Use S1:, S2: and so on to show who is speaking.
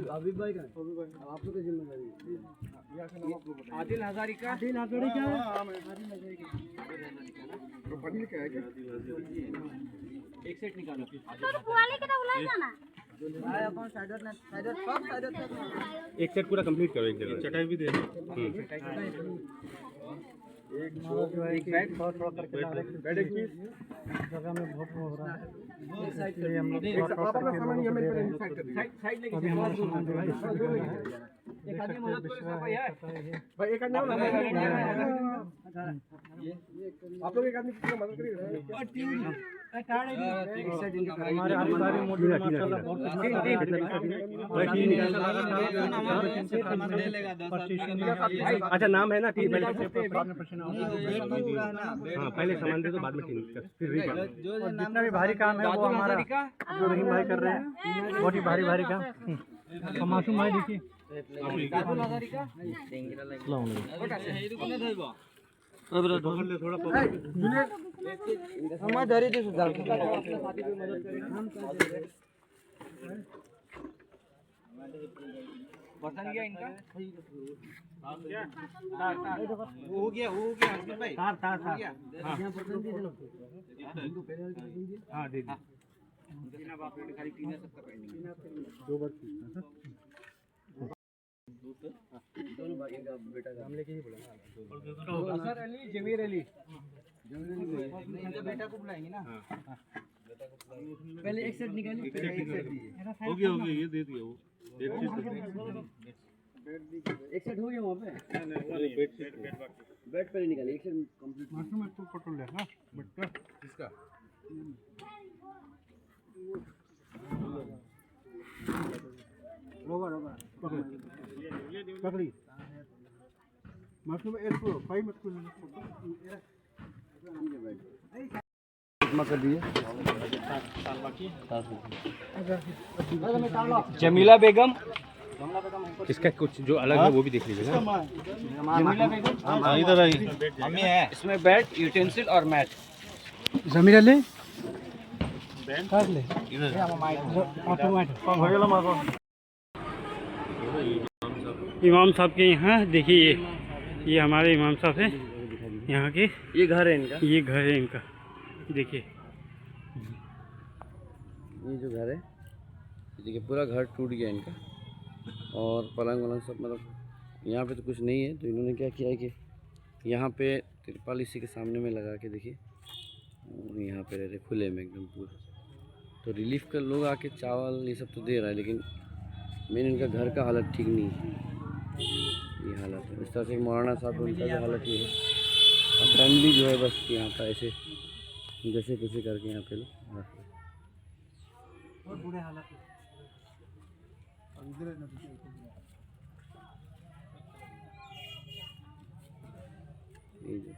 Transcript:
S1: हबीब भाई का आप लोग की जिम्मेदारी आदिल हजारिका आदिल हजारिका तो पढ़ी लिखा है क्या एक सेट निकालो तो पुराने के बुला जाना अपन साइडर ना साइडर सब साइडर तक
S2: एक सेट पूरा कंप्लीट करो एक जगह चटाई भी दे
S1: एक बैग थोड़ा करके बैग एक पीस जगह में बहुत हो रहा है एक साइड पे हम लोग अपना सामान यहां में साइड लेके एक आदमी मदद करे सब भाई है भाई एक आदमी आप लोग एक आदमी की मदद करिए हमारे अधिकारी मोदी माशाल्लाह बहुत
S2: अच्छा नाम है ना टीम पहले पहले सामान दे दो बाद में टीम फिर
S1: जितना भी भारी काम है वो हमारा जो रहीम भाई कर रहे हैं बहुत ही भारी भारी काम मासूम भाई देखिए बर्तन गया इनका वो हो गया भाई तार हाँ दे खाली पीना सबका पेंडिंग दो बार दोनों भाई का बेटा नाम लेके ही बोला असर अली जमीर अली बेटा को बुलाएंगे ना पहले एक सेट निकालिए
S2: हो गया ये दे दिया वो
S1: एक सेट हो गया वहाँ पे बेड पर ही निकालिए एक सेट कंप्लीट मास्टर में तो पटोल ले ना बेड का किसका रोगा पकड़ी मास्टर में एक को फाइव मत को कर दिए
S3: जमीला बेगम
S2: इसका कुछ जो अलग है वो भी देख लीजिएगा
S3: जमीला बेगम
S2: इधर आई
S3: मम्मी है इसमें बेड यूटेंसिल और मैट
S1: जमीर अली
S2: काट ले
S1: इधर इमाम साहब के यहाँ देखिए ये हमारे इमाम साहब है यहाँ के
S3: ये घर है इनका
S1: देखिए
S3: ये जो घर है देखिए पूरा घर टूट गया इनका और पलंग वलंग सब मतलब यहाँ पे तो कुछ नहीं है तो इन्होंने क्या किया है कि यहाँ पे तिरपाल इसी के सामने में लगा के देखिए यहाँ पे रह रहे खुले में एकदम पूरा तो रिलीफ का लोग आके चावल ये सब तो दे रहा है लेकिन मेन इनका घर का हालत ठीक नहीं है ये हालत है इस तरह से मौलाना साहब उनका जो हालत ये है और फैमिली जो है बस यहाँ पर ऐसे जैसे तैसे करके यहाँ पे लोग
S1: बहुत बुरे हालात
S3: ये